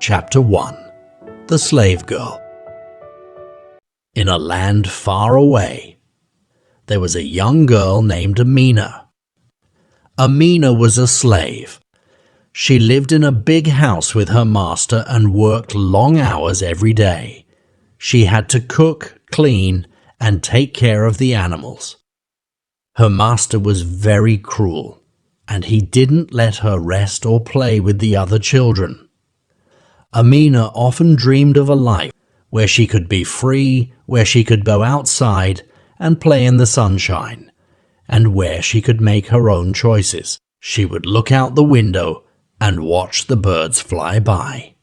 Chapter 1. The Slave Girl. In a land far away, there was a young girl named Amina. Amina was a slave. She lived in a big house with her master and worked long hours every day. She had to cook, clean, and take care of the animals. Her master was very cruel, and he didn't let her rest or play with the other children. Amina often dreamed of a life where she could be free, where she could go outside and play in the sunshine, and where she could make her own choices. She would look out the window and watch the birds fly by.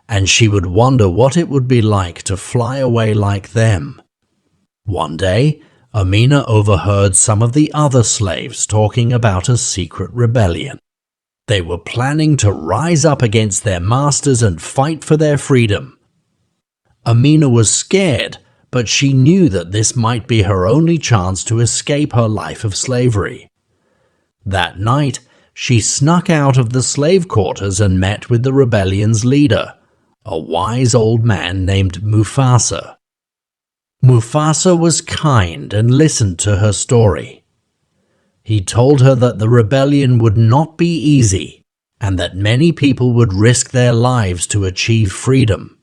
And she would wonder what it would be like to fly away like them. One day, Amina overheard some of the other slaves talking about a secret rebellion. They were planning to rise up against their masters and fight for their freedom. Amina was scared, but she knew that this might be her only chance to escape her life of slavery. That night, she snuck out of the slave quarters and met with the rebellion's leader, a wise old man named Mufasa. Mufasa was kind and listened to her story. He told her that the rebellion would not be easy and that many people would risk their lives to achieve freedom.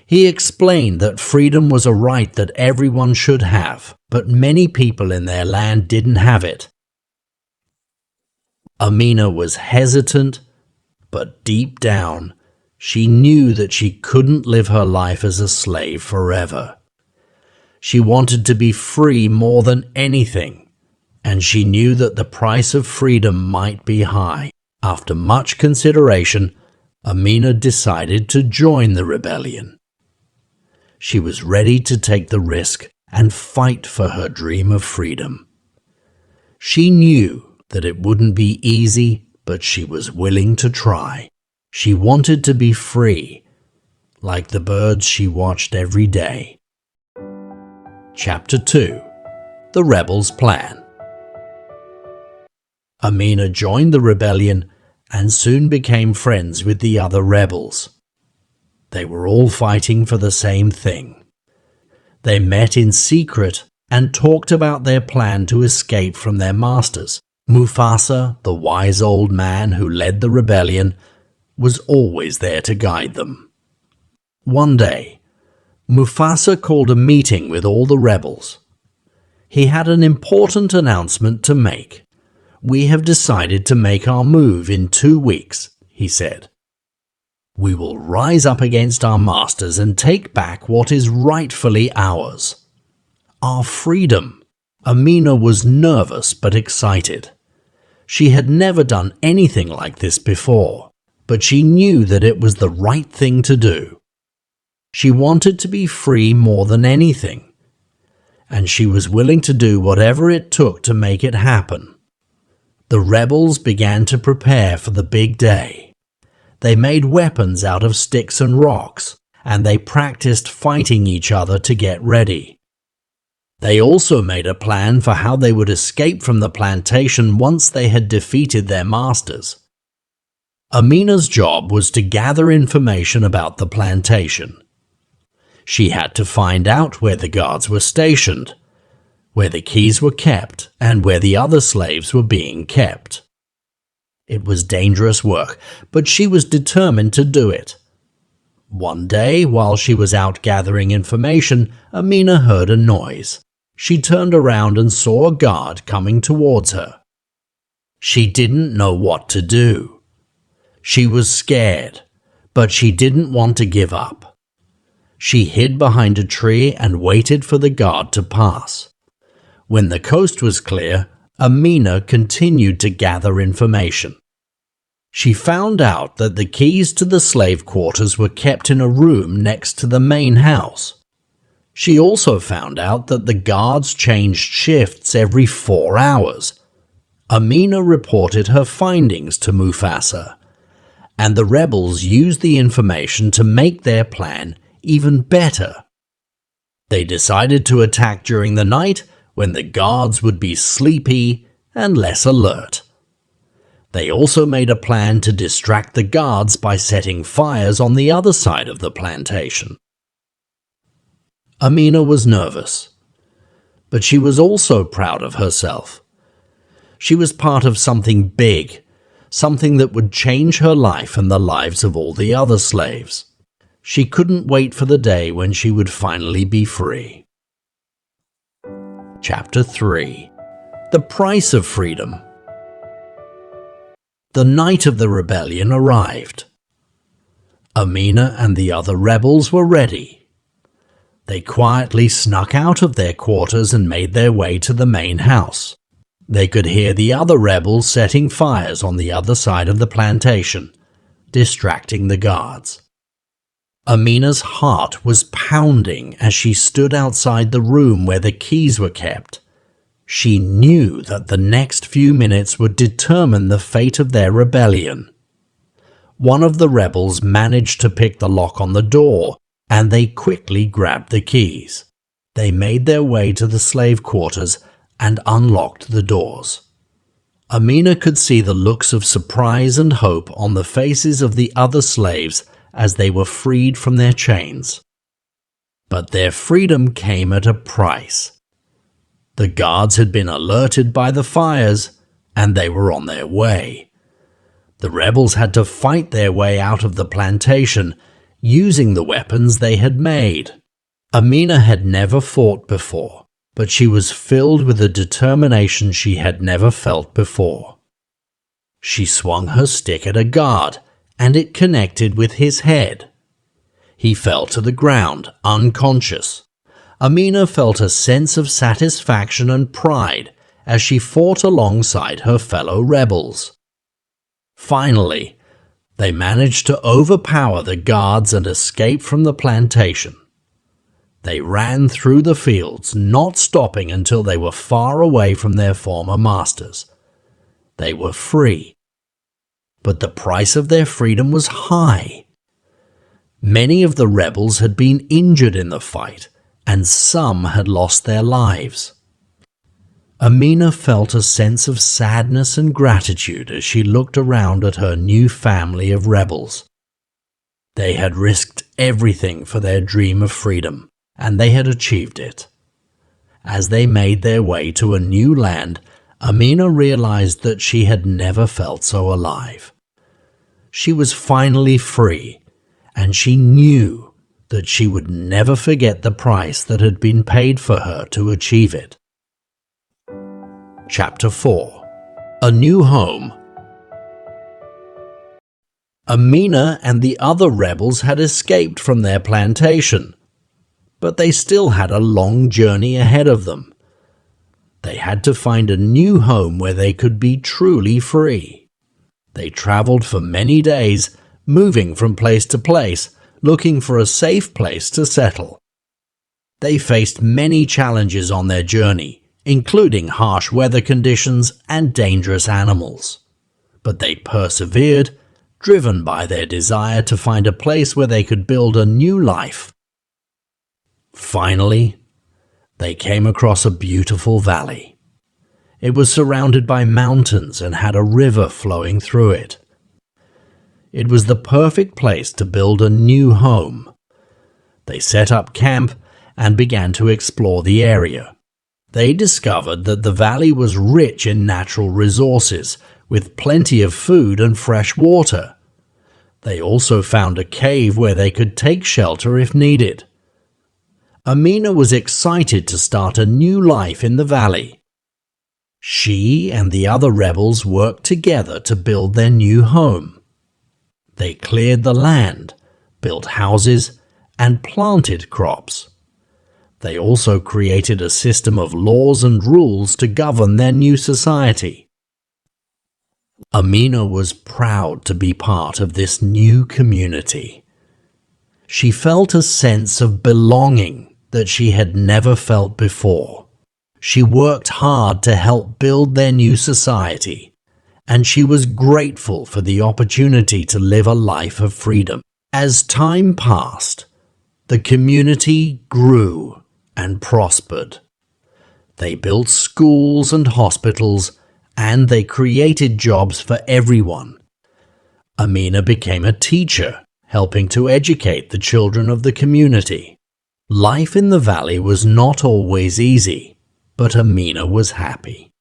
He explained that freedom was a right that everyone should have, but many people in their land didn't have it. Amina was hesitant, but deep down, she knew that she couldn't live her life as a slave forever. She wanted to be free more than anything, and she knew that the price of freedom might be high. After much consideration, Amina decided to join the rebellion. She was ready to take the risk and fight for her dream of freedom. She knew that it wouldn't be easy, but she was willing to try. She wanted to be free, like the birds she watched every day. Chapter 2. The Rebels' Plan. Amina joined the rebellion and soon became friends with the other rebels. They were all fighting for the same thing. They met in secret and talked about their plan to escape from their masters. Mufasa, the wise old man who led the rebellion, was always there to guide them. One day, Mufasa called a meeting with all the rebels. He had an important announcement to make. "We have decided to make our move in 2 weeks," he said. "We will rise up against our masters and take back what is rightfully ours. Our freedom." Amina was nervous but excited. She had never done anything like this before, but she knew that it was the right thing to do. She wanted to be free more than anything, and she was willing to do whatever it took to make it happen. The rebels began to prepare for the big day. They made weapons out of sticks and rocks, and they practiced fighting each other to get ready. They also made a plan for how they would escape from the plantation once they had defeated their masters. Amina's job was to gather information about the plantation. She had to find out where the guards were stationed, where the keys were kept, and where the other slaves were being kept. It was dangerous work, but she was determined to do it. One day, while she was out gathering information, Amina heard a noise. She turned around and saw a guard coming towards her. She didn't know what to do. She was scared, but she didn't want to give up. She hid behind a tree and waited for the guard to pass. When the coast was clear, Amina continued to gather information. She found out that the keys to the slave quarters were kept in a room next to the main house. She also found out that the guards changed shifts every 4 hours. Amina reported her findings to Mufasa, and the rebels used the information to make their plan even better. They decided to attack during the night when the guards would be sleepy and less alert. They also made a plan to distract the guards by setting fires on the other side of the plantation. Amina was nervous, but she was also proud of herself. She was part of something big, something that would change her life and the lives of all the other slaves. She couldn't wait for the day when she would finally be free. Chapter 3. The Price of Freedom. The night of the rebellion arrived. Amina and the other rebels were ready. They quietly snuck out of their quarters and made their way to the main house. They could hear the other rebels setting fires on the other side of the plantation, distracting the guards. Amina's heart was pounding as she stood outside the room where the keys were kept. She knew that the next few minutes would determine the fate of their rebellion. One of the rebels managed to pick the lock on the door, and they quickly grabbed the keys. They made their way to the slave quarters and unlocked the doors. Amina could see the looks of surprise and hope on the faces of the other slaves as they were freed from their chains. But their freedom came at a price. The guards had been alerted by the fires, and they were on their way. The rebels had to fight their way out of the plantation, using the weapons they had made. Amina had never fought before, but she was filled with a determination she had never felt before. She swung her stick at a guard, and it connected with his head. He fell to the ground, unconscious. Amina felt a sense of satisfaction and pride as she fought alongside her fellow rebels. Finally, they managed to overpower the guards and escape from the plantation. They ran through the fields, not stopping until they were far away from their former masters. They were free. But the price of their freedom was high. Many of the rebels had been injured in the fight, and some had lost their lives. Amina felt a sense of sadness and gratitude as she looked around at her new family of rebels. They had risked everything for their dream of freedom, and they had achieved it. As they made their way to a new land, Amina realized that she had never felt so alive. She was finally free, and she knew that she would never forget the price that had been paid for her to achieve it. Chapter 4. A New Home. Amina and the other rebels had escaped from their plantation, but they still had a long journey ahead of them. They had to find a new home where they could be truly free. They traveled for many days, moving from place to place, looking for a safe place to settle. They faced many challenges on their journey, including harsh weather conditions and dangerous animals. But they persevered, driven by their desire to find a place where they could build a new life. Finally, they came across a beautiful valley. It was surrounded by mountains and had a river flowing through it. It was the perfect place to build a new home. They set up camp and began to explore the area. They discovered that the valley was rich in natural resources, with plenty of food and fresh water. They also found a cave where they could take shelter if needed. Amina was excited to start a new life in the valley. She and the other rebels worked together to build their new home. They cleared the land, built houses, and planted crops. They also created a system of laws and rules to govern their new society. Amina was proud to be part of this new community. She felt a sense of belonging that she had never felt before. She worked hard to help build their new society, and she was grateful for the opportunity to live a life of freedom. As time passed, the community grew and prospered. They built schools and hospitals and they created jobs for everyone. Amina became a teacher, helping to educate the children of the community. Life in the valley was not always easy, but Amina was happy.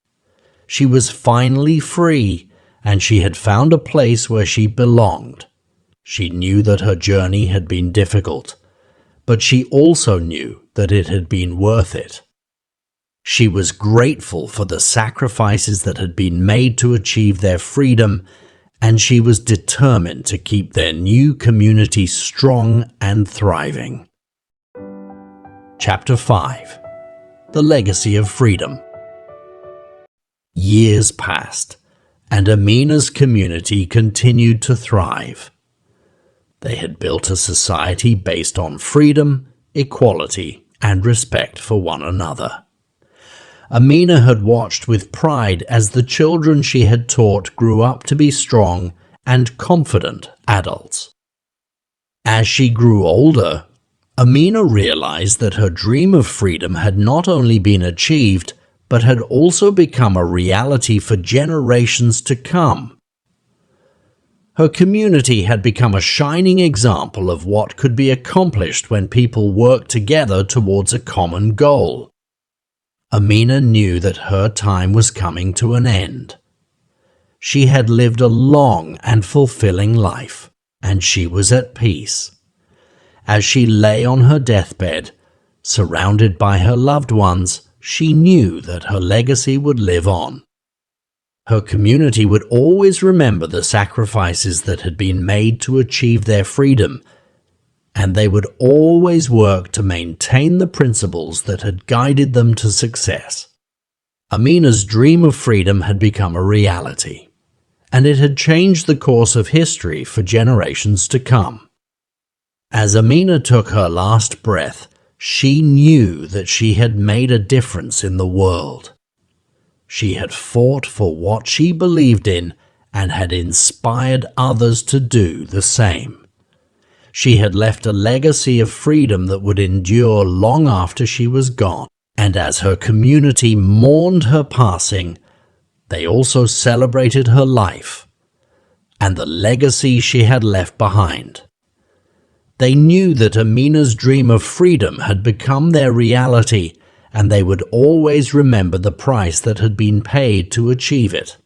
She was finally free, and she had found a place where she belonged. She knew that her journey had been difficult, but she also knew that it had been worth it. She was grateful for the sacrifices that had been made to achieve their freedom, and she was determined to keep their new community strong and thriving. Chapter 5. The Legacy of Freedom. Years passed, and Amina's community continued to thrive. They had built a society based on freedom, equality, and respect for one another. Amina had watched with pride as the children she had taught grew up to be strong and confident adults. As she grew older, Amina realized that her dream of freedom had not only been achieved, but had also become a reality for generations to come. Her community had become a shining example of what could be accomplished when people work together towards a common goal. Amina knew that her time was coming to an end. She had lived a long and fulfilling life, and she was at peace. As she lay on her deathbed, surrounded by her loved ones, she knew that her legacy would live on. Her community would always remember the sacrifices that had been made to achieve their freedom, and they would always work to maintain the principles that had guided them to success. Amina's dream of freedom had become a reality, and it had changed the course of history for generations to come. As Amina took her last breath, she knew that she had made a difference in the world. She had fought for what she believed in and had inspired others to do the same. She had left a legacy of freedom that would endure long after she was gone, and as her community mourned her passing, they also celebrated her life and the legacy she had left behind. They knew that Amina's dream of freedom had become their reality, and they would always remember the price that had been paid to achieve it.